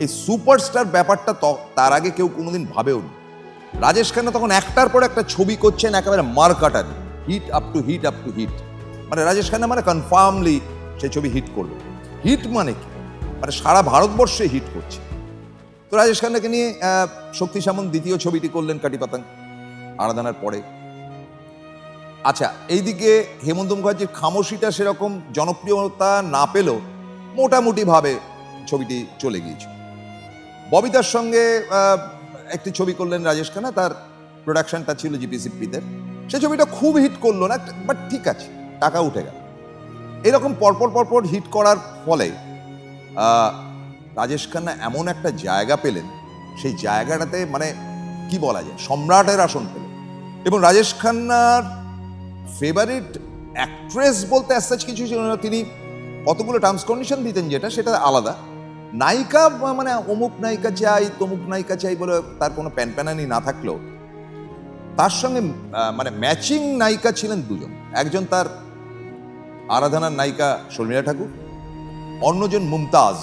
এই সুপারস্টার ব্যাপারটা তার আগে কেউ কোনোদিন ভাবেও নি। রাজেশ খান্না তখন একটার পর একটা ছবি করছেন একেবারে মার কাটার, hit up to hit up to hit. মানে রাজেশ খান্না মানে কনফার্মলি সে ছবি হিট করলো। হিট মানে কি, মানে সারা ভারতবর্ষে হিট করছে। তো রাজেশ খান্নাকে নিয়ে শক্তি সামন্ত দ্বিতীয় ছবিটি করলেন কাটি পাতাং আরাধনার পরে। আচ্ছা, এইদিকে হেমন্ত মুখার্জির খামোশিটা সেরকম জনপ্রিয়তা না পেলেও মোটামুটি ভাবে ছবিটি চলে গিয়েছিল। ববিতার সঙ্গে একটি ছবি করলেন রাজেশ খান্না, তার প্রোডাকশনটা ছিল জিপিসিপিদের। সে ছবিটা খুব হিট করলো না, বাট ঠিক আছে, টাকা উঠে গেল। এরকম পরপর হিট করার ফলে রাজেশ খান্না এমন একটা জায়গা পেলেন, সেই জায়গাটাতে মানে কি বলা যায়, সম্রাটের আসন পেলেন। এবং রাজেশ খান্নার ফেভারিট অ্যাক্ট্রেস বলতে অ্যাজ কিছু ছিল না। তিনি কতগুলো টার্মস কন্ডিশন দিতেন, যেটা সেটা আলাদা। নায়িকা মানে অমুক নায়িকা চাই তমুক নায়িকা চাই বলে তার কোনো প্যানপ্যানানি না থাকলেও তার সঙ্গে মানে ম্যাচিং নায়িকা ছিলেন দুজন। একজন তার আরাধনার নায়িকা শর্মিলা ঠাকুর, অন্যজন মুমতাজ।